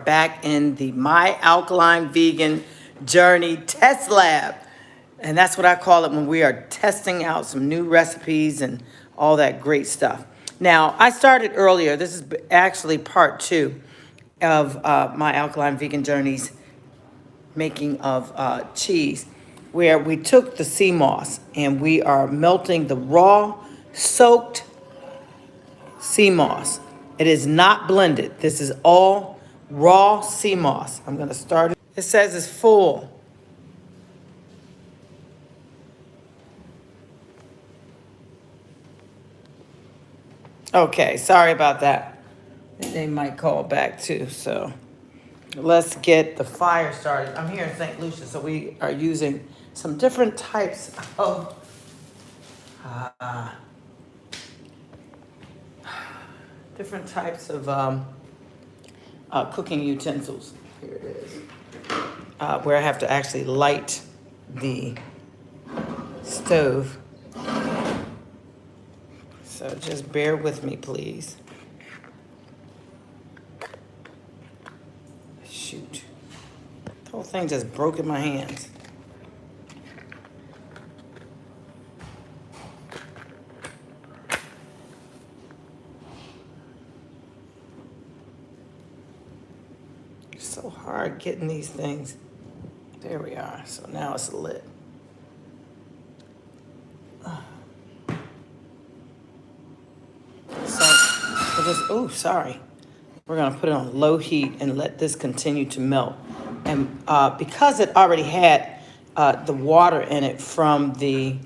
back in the My Alkaline Vegan Journey Test Lab. And that's what I call it when we are testing out some new recipes and all that great stuff. Now, I started earlier. This is actually part 2 of My Alkaline Vegan Journey's making of cheese, where we took the sea moss and we are melting the raw, soaked sea moss. It is not blended. This is all raw sea moss. I'm going to start it. It says it's full. Okay, sorry about that. They might call back too, so let's get the fire started. I'm here in St. Lucia, so we are using some different types of cooking utensils. Here it is. Where I have to actually light the stove. So just bear with me, please. Shoot. The whole thing just broke in my hands. It's so hard getting these things. There we are. So now it's lit. Oh, sorry. We're going to put it on low heat and let this continue to melt. And because it already had the water in it from the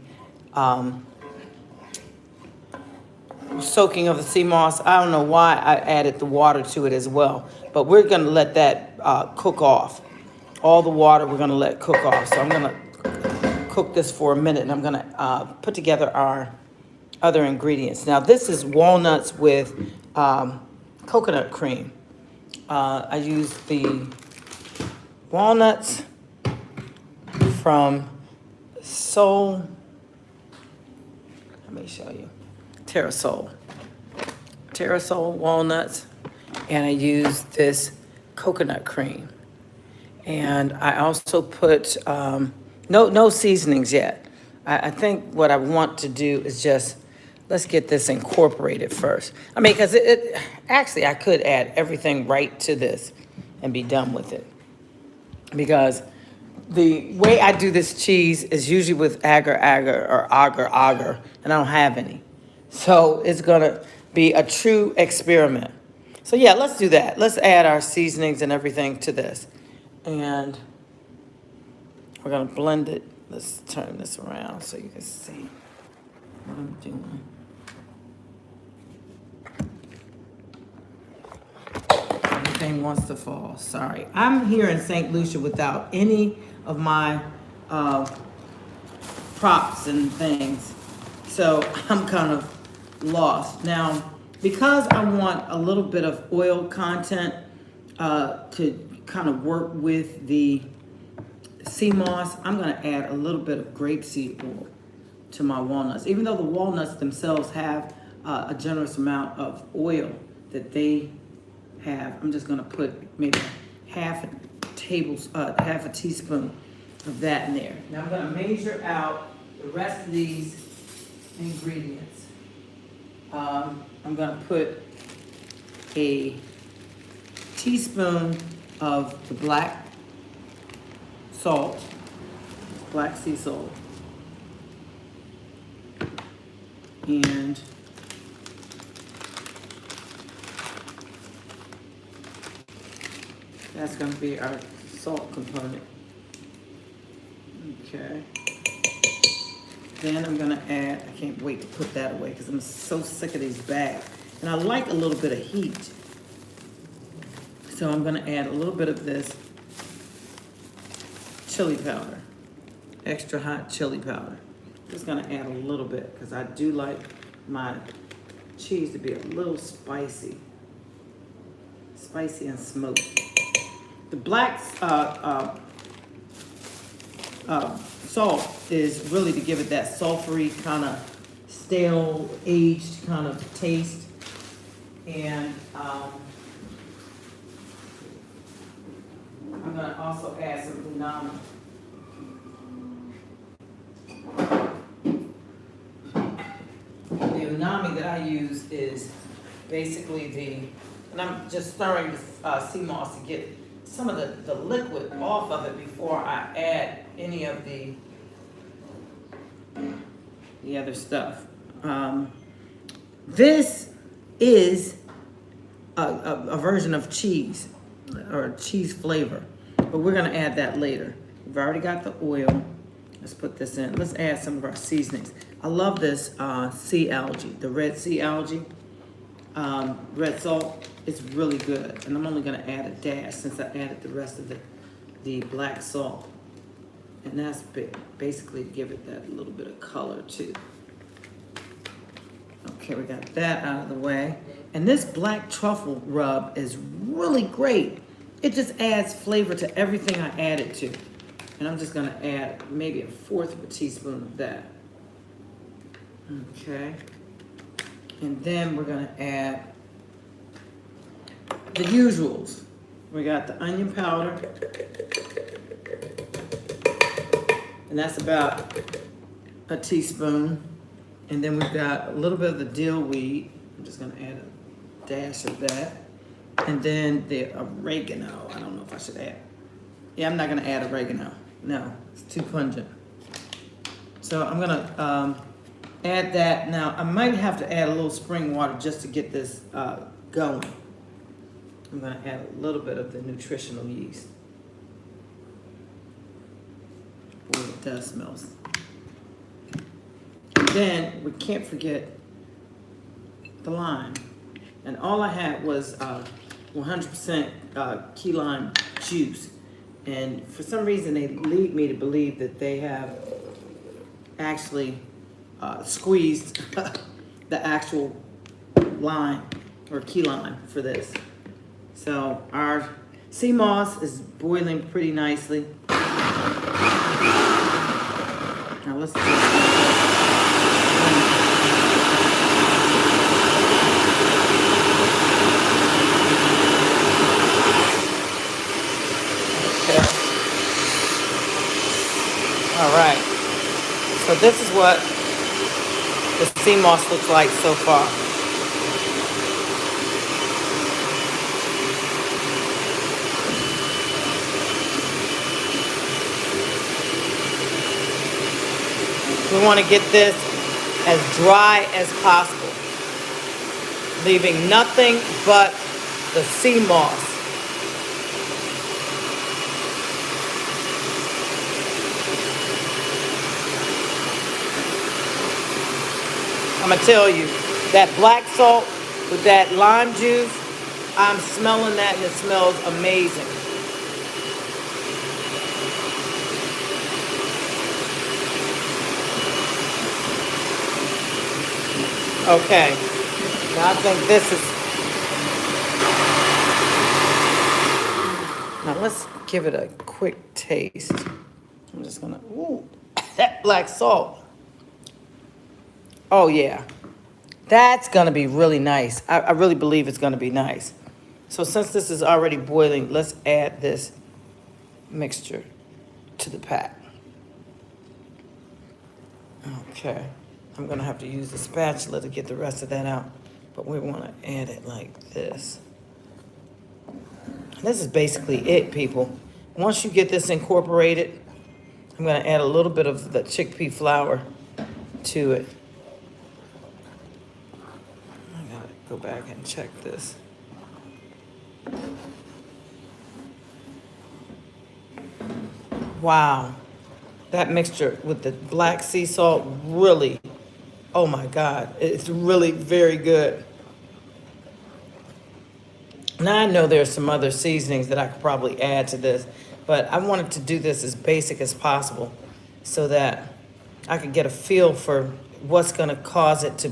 soaking of the sea moss, I don't know why I added the water to it as well. But we're going to let that cook off. All the water we're going to let cook off. So I'm going to cook this for a minute, and I'm going to put together our other ingredients. Now, this is walnuts with coconut cream. I use the walnuts from Soul. Let me show you. Terrasol walnuts, and I use this coconut cream. And I also put no seasonings yet. I think what I want to do is just let's get this incorporated first. I mean, because actually I could add everything right to this and be done with it. Because the way I do this cheese is usually with agar-agar or agar-agar, and I don't have any. So it's gonna be a true experiment. So yeah, let's do that. Let's add our seasonings and everything to this. And we're gonna blend it. Let's turn this around so you can see what I'm doing. Everything wants to fall. Sorry. I'm here in St. Lucia without any of my props and things. So I'm kind of lost. Now, because I want a little bit of oil content to kind of work with the sea moss, I'm going to add a little bit of grapeseed oil to my walnuts. Even though the walnuts themselves have a generous amount of oil that they have, I'm just going to put maybe half a teaspoon of that in there. Now I'm going to measure out the rest of these ingredients. I'm going to put a teaspoon of the black salt, black sea salt, and that's going to be our salt component. Okay. Then I'm going to add, I can't wait to put that away because I'm so sick of these bags. And I like a little bit of heat. So I'm going to add a little bit of this chili powder, extra hot chili powder. Just going to add a little bit because I do like my cheese to be a little spicy and smoked. The black salt is really to give it that sulfury kind of stale, aged kind of taste. And gonna also add some umami. The umami that I use is basically and I'm just stirring the sea moss to get some of the liquid off of it before I add any of the other stuff. This is a version of cheese or cheese flavor, but we're gonna add that later. We've already got the oil. Let's put this in. Let's add some of our seasonings. I love this sea algae, the red sea algae, red salt. It's really good, and I'm only gonna add a dash since I added the rest of the black salt. And that's basically to give it that little bit of color too. Okay, we got that out of the way. And this black truffle rub is really great. It just adds flavor to everything I add it to. And I'm just gonna add maybe 1/4 of a teaspoon of that. Okay. And then we're gonna add the usuals. We got the onion powder. And that's about a teaspoon. And then we've got a little bit of the dill weed. I'm just gonna add a dash of that. And then the oregano. I don't know if I should add. Yeah, I'm not gonna add oregano. No, it's too pungent. So I'm gonna add that. Now, I might have to add a little spring water just to get this going. I'm gonna add a little bit of the nutritional yeast. Boy, it does smell. Then we can't forget the lime. And all I had was 100% key lime juice. And for some reason, they lead me to believe that they have actually squeezed the actual lime or key lime for this. So our sea moss is boiling pretty nicely. Now let's do All right, so this is what the sea moss looks like so far. We want to get this as dry as possible, leaving nothing but the sea moss. I'm gonna tell you, that black salt with that lime juice, I'm smelling that and it smells amazing. Okay, now I think this is, now let's give it a quick taste. I'm just gonna, ooh, that black salt. Oh yeah, that's gonna be really nice. I really believe it's gonna be nice. So since this is already boiling, let's add this mixture to the pack. Okay, I'm gonna have to use the spatula to get the rest of that out, but we wanna add it like this. This is basically it, people. Once you get this incorporated, I'm gonna add a little bit of the chickpea flour to it. Go back and check this. Wow, that mixture with the black sea salt really, oh my God, it's really very good. Now I know there's some other seasonings that I could probably add to this, but I wanted to do this as basic as possible so that I could get a feel for what's gonna cause it to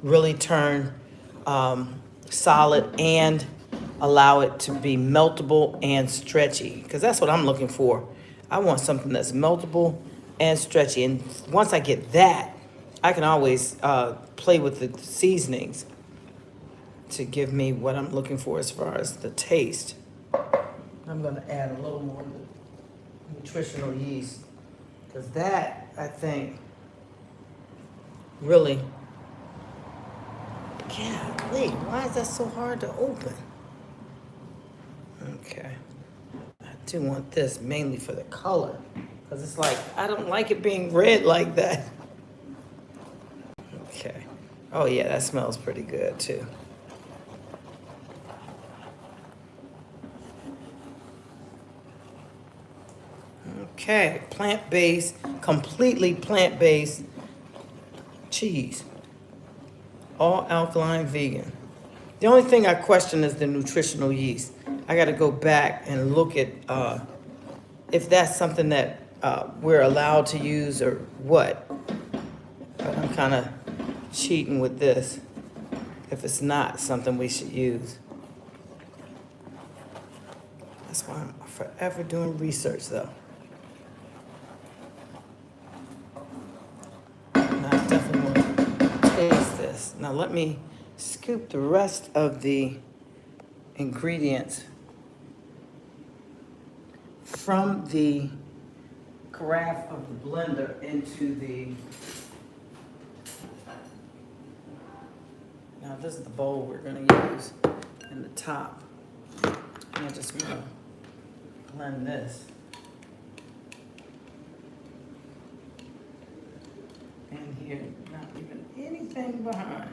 really turn solid and allow it to be meltable and stretchy, because that's what I'm looking for. I want something that's meltable and stretchy, and once I get that, I can always play with the seasonings to give me what I'm looking for as far as the taste. I'm gonna add a little more nutritional yeast, because that, I think, really, golly, why is that so hard to open? Okay, I do want this mainly for the color, because it's like, I don't like it being red like that. Okay, oh yeah, that smells pretty good too. Okay, plant-based, completely plant-based cheese. All alkaline vegan. The only thing I question is the nutritional yeast. I got to go back and look at if that's something that we're allowed to use or what. But I'm kind of cheating with this if it's not something we should use. That's why I'm forever doing research, though. And I definitely want to taste this. Now let me scoop the rest of the ingredients from the carafe of the blender into the, now this is the bowl we're gonna use in the top. And I just wanna blend this. And here, not even anything behind.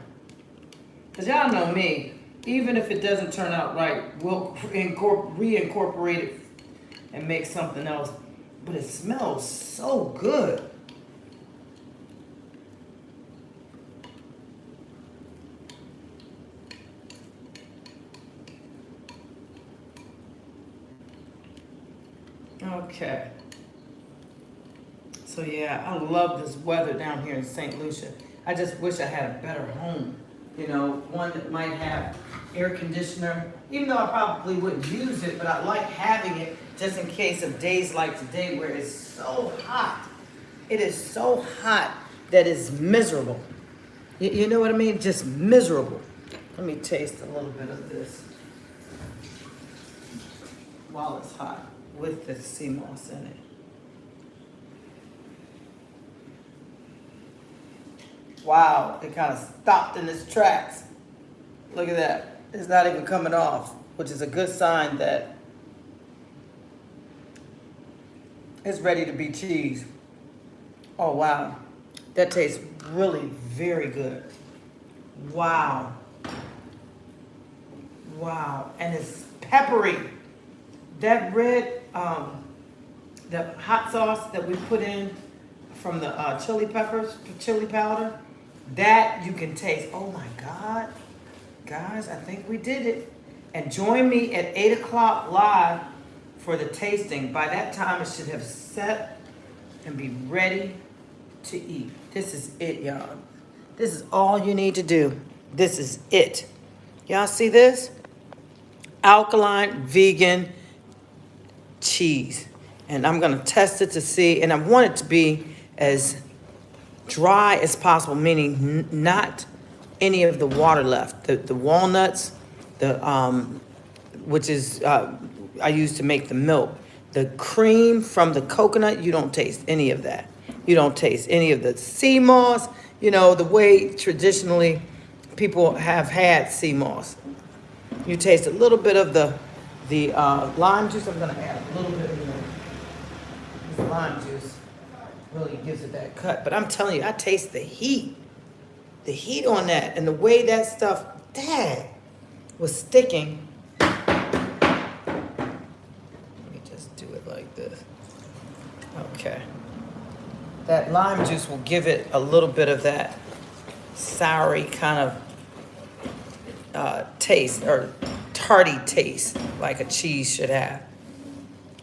Cause y'all know me, even if it doesn't turn out right, we'll reincorporate it and make something else. But it smells so good. Okay. So yeah, I love this weather down here in St. Lucia. I just wish I had a better home. You know, one that might have air conditioner, even though I probably wouldn't use it, but I like having it just in case of days like today where it's so hot. It is so hot that it's miserable. You know what I mean? Just miserable. Let me taste a little bit of this while it's hot with the sea moss in it. Wow, it kind of stopped in its tracks. Look at that. It's not even coming off, which is a good sign that it's ready to be cheese. Oh, wow. That tastes really very good. Wow. Wow. And it's peppery. That red, the hot sauce that we put in from the chili peppers, chili powder, that you can taste. Oh my God. Guys, I think we did it. And join me at 8 o'clock live for the tasting. By that time, it should have set and be ready to eat. This is it, y'all. This is all you need to do. This is it. Y'all see this? Alkaline vegan cheese. And I'm gonna test it to see, and I want it to be as dry as possible, meaning not any of the water left. The walnuts, which is I use to make the milk. The cream from the coconut, you don't taste any of that. You don't taste any of the sea moss, you know, the way traditionally people have had sea moss. You taste a little bit of the lime juice. I'm gonna add a little bit of this lime juice. Really gives it that cut. But I'm telling you, I taste the heat. The heat on that and the way that stuff, dang, was sticking. Let me just do it like this. Okay. That lime juice will give it a little bit of that soury kind of taste, or tarty taste, like a cheese should have.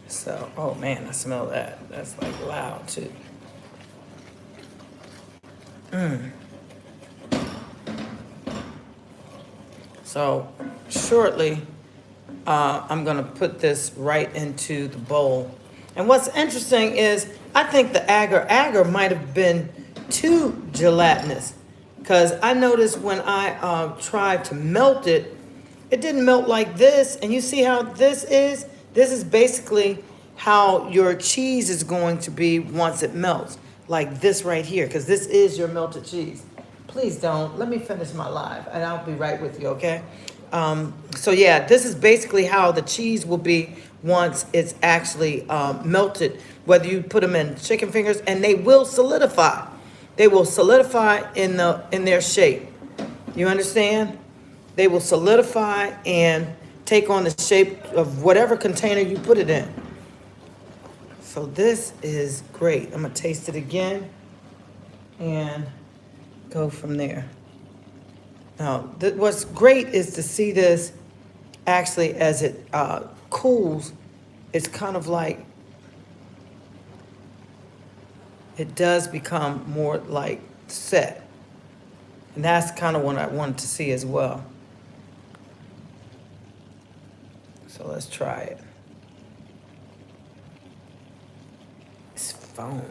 So, oh man, I smell that. That's like loud too. So shortly, I'm gonna put this right into the bowl. And what's interesting is, I think the agar-agar might have been too gelatinous, because I noticed when I tried to melt it, it didn't melt like this. And you see how this is? This is basically how your cheese is going to be once it melts, like this right here, because this is your melted cheese. Please don't. Let me finish my live, and I'll be right with you, okay? So yeah, this is basically how the cheese will be once it's actually melted, whether you put them in chicken fingers, and they will solidify. They will solidify in their shape. You understand? They will solidify and take on the shape of whatever container you put it in. So this is great. I'm gonna taste it again and go from there. Now, what's great is to see this actually as it cools. It's kind of like, it does become more like set. And that's kind of what I wanted to see as well. So let's try it. It's foam.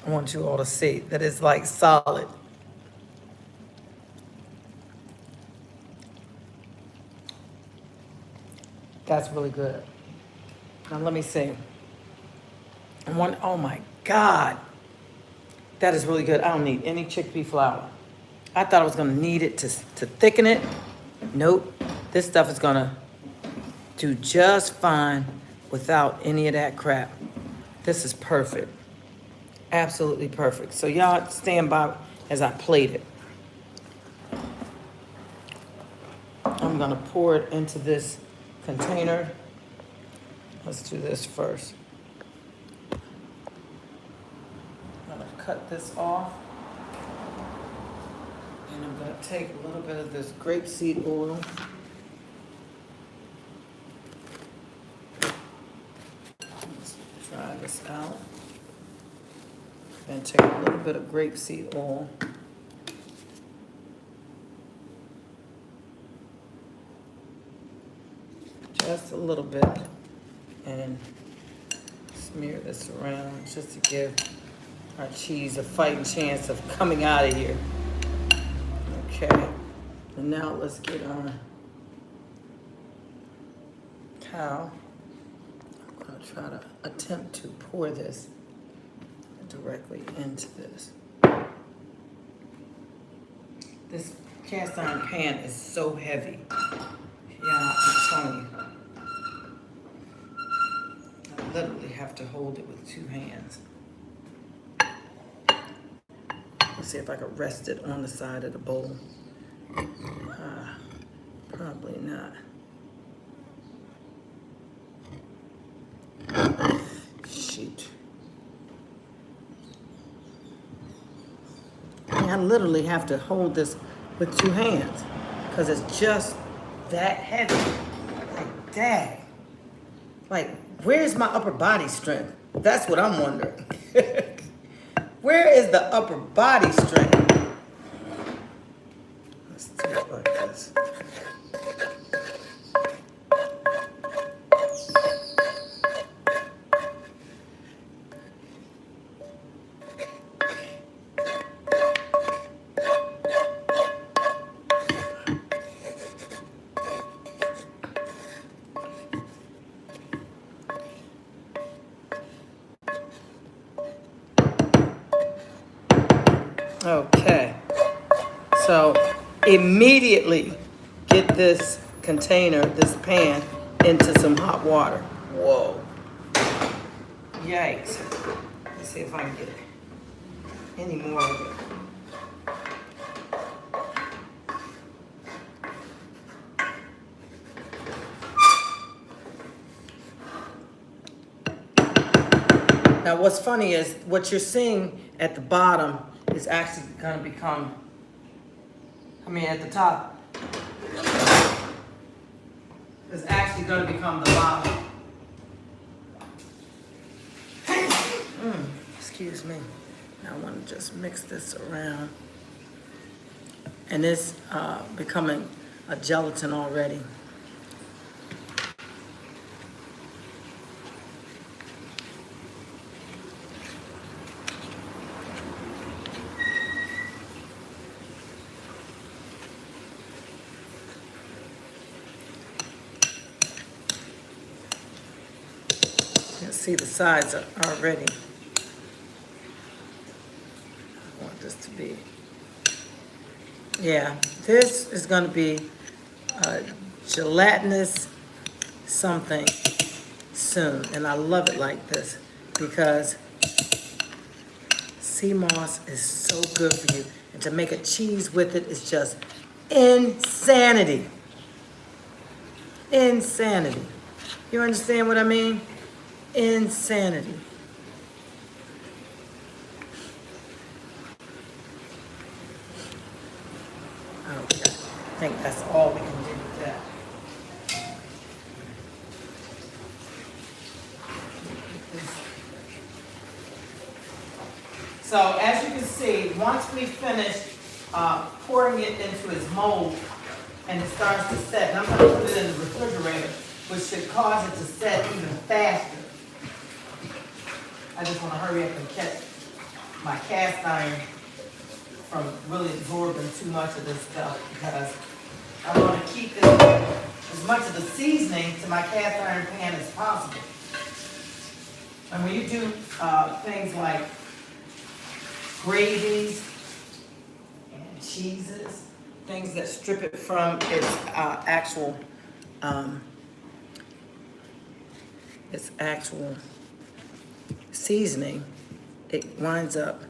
I want you all to see that it's like solid. That's really good. Now let me see. Oh my God. That is really good. I don't need any chickpea flour. I thought I was gonna need it to thicken it. Nope. This stuff is gonna do just fine without any of that crap. This is perfect. Absolutely perfect. So y'all stand by as I plate it. I'm gonna pour it into this container. Let's do this first. I'm gonna cut this off. And I'm gonna take a little bit of this grapeseed oil. Let's try this out. And take a little bit of grapeseed oil. Just a little bit. And smear this around just to give our cheese a fighting chance of coming out of here. Okay. And now let's get our towel. I'm going to try to attempt to pour this directly into this. This cast iron pan is so heavy. Yeah, I'm telling you. I literally have to hold it with two hands. Let's see if I can rest it on the side of the bowl. Probably not. Shoot. I literally have to hold this with two hands because it's just that heavy. Like, dang. Like, where's my upper body strength? That's what I'm wondering. Where is the upper body strength? Let's do it like this. Okay, so immediately get this container, this pan, into some hot water. Whoa. Yikes. Let's see if I can get any more of it. Now what's funny is what you're seeing at the bottom is actually going to become, at the top, is actually going to become the bottom. Excuse me. Now I want to just mix this around. And it's becoming a gelatin already. see the sides already. I want this to be, yeah, this is gonna be gelatinous something soon. And I love it like this because sea moss is so good for you. And to make a cheese with it is just insanity. Insanity. You understand what I mean? Insanity. Okay. I think that's all we can do with that. So as you can see, once we finish pouring it into its mold and it starts to set, and I'm going to put it in the refrigerator, which should cause it to set even faster. I just want to hurry up and catch my cast iron from really absorbing too much of this stuff because I want to keep as much of the seasoning to my cast iron pan as possible. And when you do things like gravies and cheeses, things that strip it from its actual seasoning, it winds up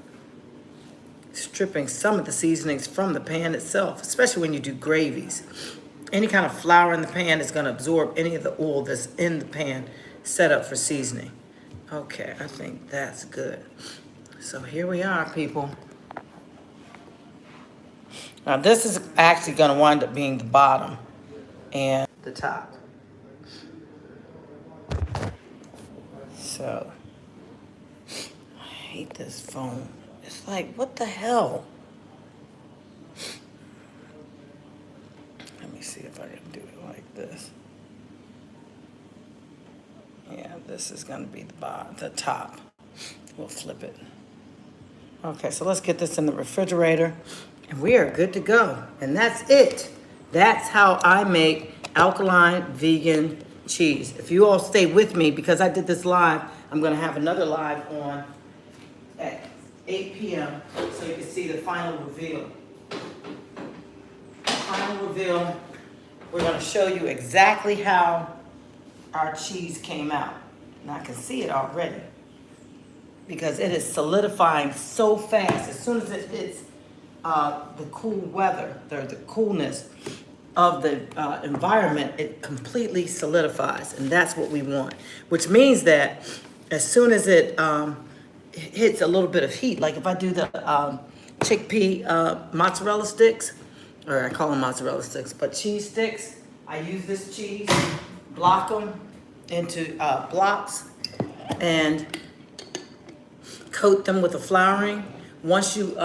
stripping some of the seasonings from the pan itself, especially when you do gravies. Any kind of flour in the pan is going to absorb any of the oil that's in the pan set up for seasoning. Okay, I think that's good. So here we are, people. Now this is actually going to wind up being the bottom and the top. So, I hate this phone. It's like, what the hell? Let me see if I can do it like this. Yeah, this is going to be the top. We'll flip it. Okay, so let's get this in the refrigerator, and we are good to go. And that's it. That's how I make alkaline vegan cheese. If you all stay with me, because I did this live, I'm going to have another live on at 8 p.m. so you can see the final reveal. Final reveal, we're going to show you exactly how our cheese came out. And I can see it already because it is solidifying so fast. As soon as it hits the cool weather, the coolness of the environment, it completely solidifies. And that's what we want, which means that as soon as it hits a little bit of heat, like if I do the chickpea mozzarella sticks, or I call them mozzarella sticks, but cheese sticks, I use this cheese, block them into blocks, and coat them with a flouring. Once you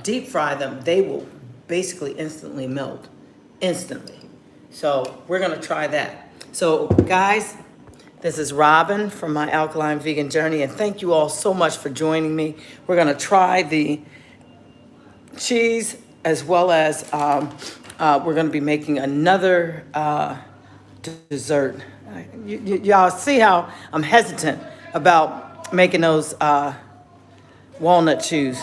deep fry them, they will basically instantly melt, instantly. So we're gonna try that. So guys, this is Robin from my Alkaline Vegan Journey, and thank you all so much for joining me. We're gonna try the cheese as well as we're gonna be making another dessert. Y'all see how I'm hesitant about making those walnut chews,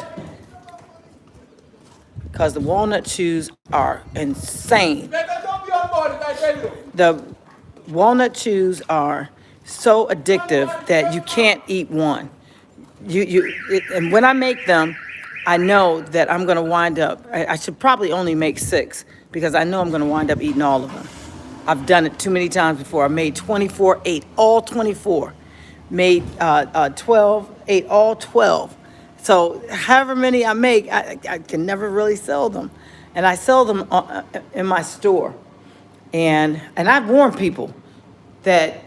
because the walnut chews are insane. The walnut chews are so addictive that you can't eat one. And when I make them, I know that I'm going to wind up, I should probably only make 6 because I know I'm going to wind up eating all of them. I've done it too many times before. I made 24, ate all 24. Made 12, ate all 12. So however many I make, I can never really sell them. And I sell them in my store. And I've warned people that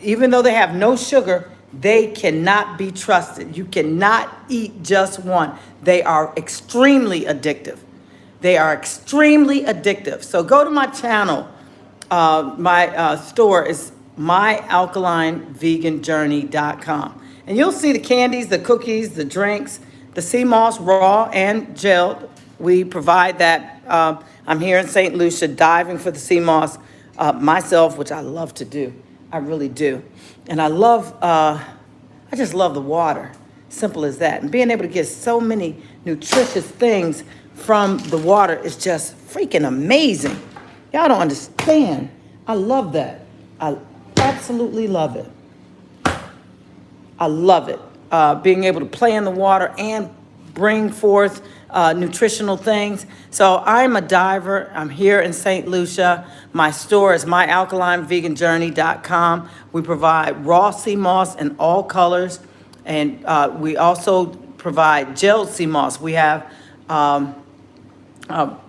even though they have no sugar, they cannot be trusted. You cannot eat just one. They are extremely addictive. They are extremely addictive. So go to my channel. My store is myalkalineveganjourney.com. And you'll see the candies, the cookies, the drinks, the sea moss raw and gelled. We provide that. I'm here in St. Lucia diving for the sea moss myself, which I love to do. I really do. And I just love the water. Simple as that. And being able to get so many nutritious things from the water is just freaking amazing. Y'all don't understand. I love that. I absolutely love it. I love it. Being able to play in the water and bring forth nutritional things. So I'm a diver. I'm here in St. Lucia. My store is myalkalineveganjourney.com. We provide raw sea moss in all colors. And we also provide gelled sea moss. We have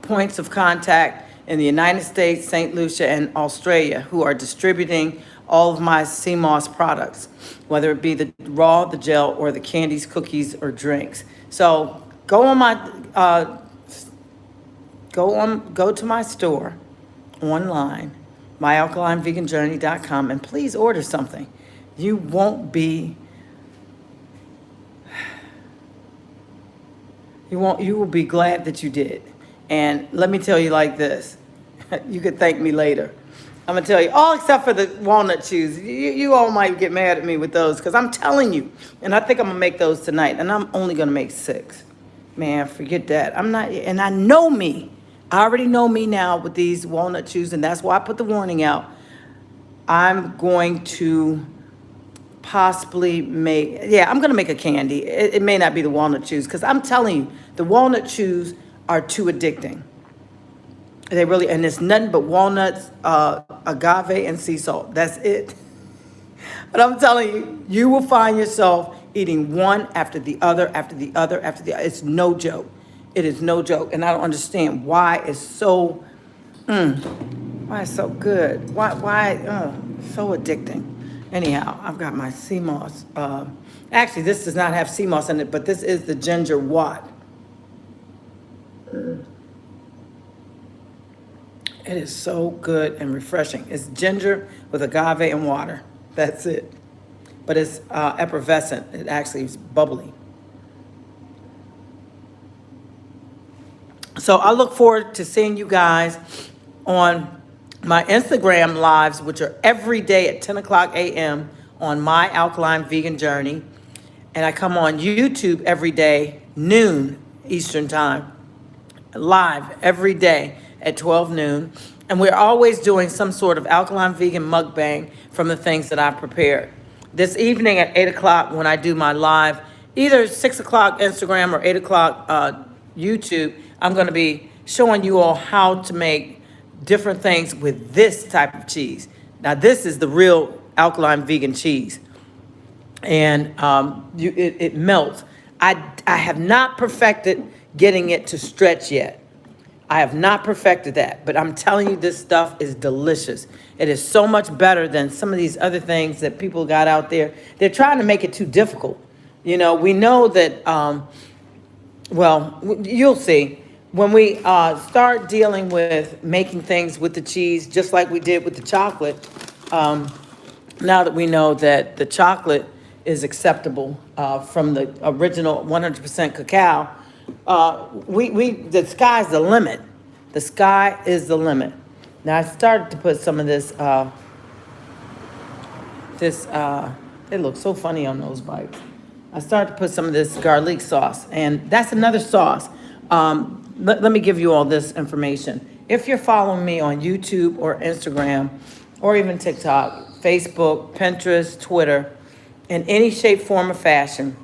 points of contact in the United States, St. Lucia, and Australia who are distributing all of my sea moss products, whether it be the raw, the gel, or the candies, cookies, or drinks. So go to my store online, myalkalineveganjourney.com, and please order something. You will be glad that you did. And let me tell you like this. You could thank me later. I'm going to tell you, all except for the walnut chews. You all might get mad at me with those because I'm telling you. And I think I'm going to make those tonight. And I'm only going to make 6. Man, forget that. I'm not, and I know me. I already know me now with these walnut chews. And that's why I put the warning out. I'm going to possibly I'm going to make a candy. It may not be the walnut chews because I'm telling you, the walnut chews are too addicting. They really, and it's nothing but walnuts, agave, and sea salt. That's it. But I'm telling you, you will find yourself eating one after the other, after the other, after the other. It's no joke. It is no joke. And I don't understand why it's so, why it's so good. Why so addicting. Anyhow, I've got my sea moss. Actually, this does not have sea moss in it, but this is the ginger watt. It is so good and refreshing. It's ginger with agave and water. That's it. But it's effervescent. It actually is bubbly. So I look forward to seeing you guys on my Instagram lives, which are every day at 10 o'clock a.m. on My Alkaline Vegan Journey. And I come on YouTube every day, noon Eastern Time, live every day at 12 noon. And we're always doing some sort of alkaline vegan mukbang from the things that I prepared. This evening at 8 o'clock when I do my live, either 6 o'clock Instagram or 8 o'clock YouTube, I'm going to be showing you all how to make different things with this type of cheese. Now, this is the real alkaline vegan cheese. And it melts. I have not perfected getting it to stretch yet. I have not perfected that, but I'm telling you, this stuff is delicious. It is so much better than some of these other things that people got out there. They're trying to make it too difficult. You know, we know that, well, you'll see. When we start dealing with making things with the cheese, just like we did with the chocolate, now that we know that the chocolate is acceptable from the original 100% cacao, the sky's the limit. The sky is the limit. Now I started to put some of this, it looks so funny on those bites. I started to put some of this garlic sauce, and that's another sauce. Let me give you all this information. If you're following me on YouTube or Instagram, or even TikTok, Facebook, Pinterest, Twitter, in any shape, form, or fashion,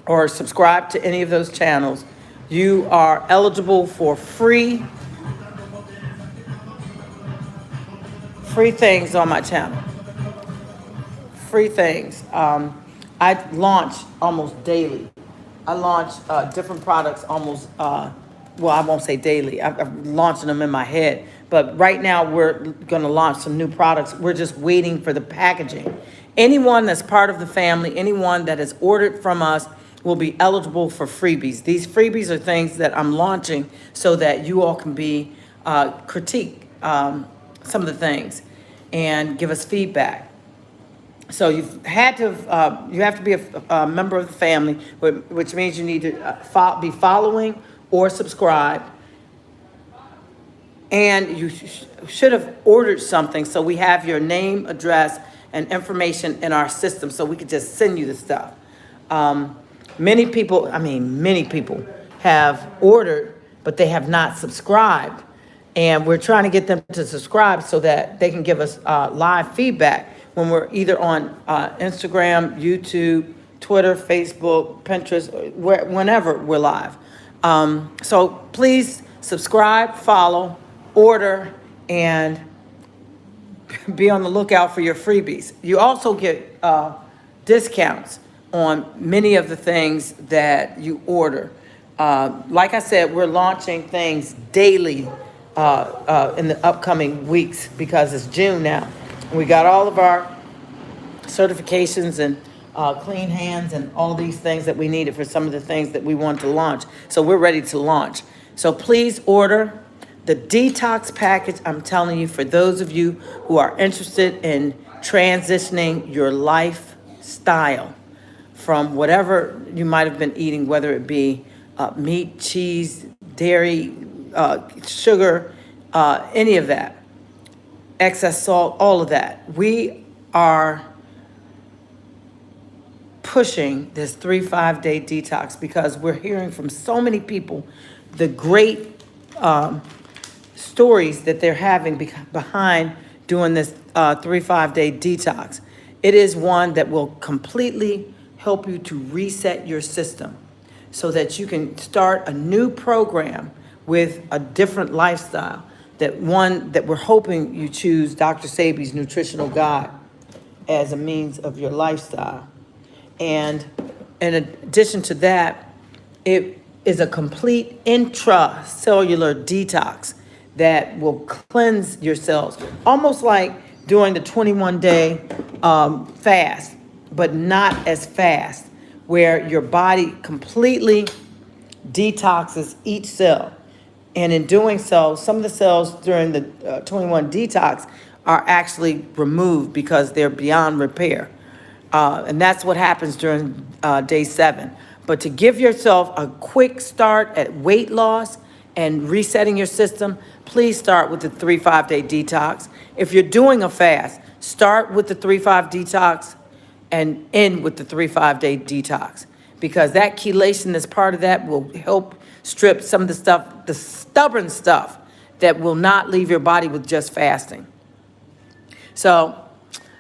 or subscribe to any of those channels, you are eligible for free things on my channel. Free things. I launch almost daily. I launch different products almost, well, I won't say daily. I'm launching them in my head. But right now, we're going to launch some new products. We're just waiting for the packaging. Anyone that's part of the family, anyone that has ordered from us, will be eligible for freebies. These freebies are things that I'm launching so that you all can be critique some of the things and give us feedback. So you have to be a member of the family, which means you need to be following or subscribe And you should have ordered something, so we have your name, address, and information in our system, so we could just send you the stuff. Many people have ordered, but they have not subscribed. And we're trying to get them to subscribe so that they can give us live feedback when we're either on Instagram, YouTube, Twitter, Facebook, Pinterest, whenever we're live. So please subscribe, follow, order, and be on the lookout for your freebies. You also get discounts on many of the things that you order. Like I said, we're launching things daily in the upcoming weeks because it's June now. We got all of our certifications and clean hands and all these things that we needed for some of the things that we want to launch. So we're ready to launch. So please order the detox package. I'm telling you, for those of you who are interested in transitioning your lifestyle from whatever you might have been eating, whether it be meat, cheese, dairy, sugar, any of that, excess salt, all of that. We are pushing this 3-5 day detox because we're hearing from so many people the great stories that they're having behind doing this 3-5 day detox. It is one that will completely help you to reset your system so that you can start a new program with a different lifestyle, that we're hoping you choose Dr. Sabi's Nutritional Guide as a means of your lifestyle. And in addition to that, it is a complete intracellular detox that will cleanse your cells, almost like doing the 21-day fast, but not as fast, where your body completely detoxes each cell. And in doing so, some of the cells during the 21 detox are actually removed because they're beyond repair. And that's what happens during day 7. But to give yourself a quick start at weight loss and resetting your system, please start with the 3-5 day detox. If you're doing a fast, start with the 3-5 detox and end with the 3-5 day detox, because that chelation that's part of that will help strip some of the stuff, the stubborn stuff that will not leave your body with just fasting. So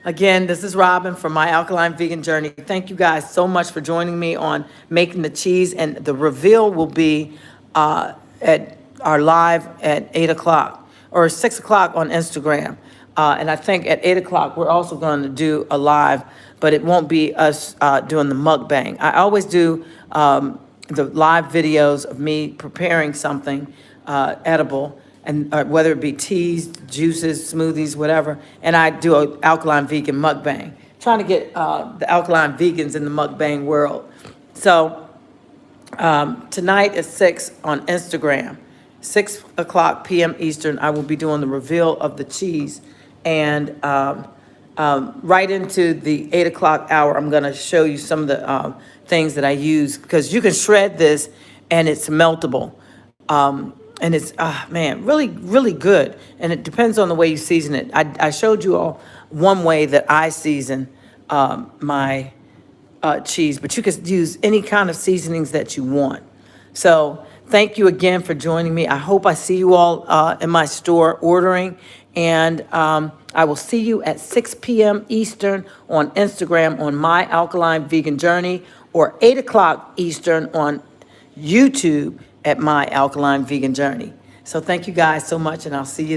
again, this is Robin from My Alkaline Vegan Journey. Thank you guys so much for joining me on making the cheese, and the reveal will be at our live at 8 o'clock or 6 o'clock on Instagram. And I think at 8 o'clock, we're also going to do a live, but it won't be us doing the mukbang. I always do the live videos of me preparing something edible, and whether it be teas, juices, smoothies, whatever. And I do an alkaline vegan mukbang, trying to get the alkaline vegans in the mukbang world. So tonight at 6 on Instagram, 6 o'clock p.m. Eastern, I will be doing the reveal of the cheese. And right into the 8 o'clock hour, I'm going to show you some of the things that I use, because you can shred this and it's meltable. And it's, man, really, really good. And it depends on the way you season it. I showed you all one way that I season my cheese, but you can use any kind of seasonings that you want. So thank you again for joining me. I hope I see you all in my store ordering. And I will see you at 6 p.m. Eastern on Instagram on My Alkaline Vegan Journey, or 8 o'clock Eastern on YouTube at My Alkaline Vegan Journey. So thank you guys so much, and I'll see you then.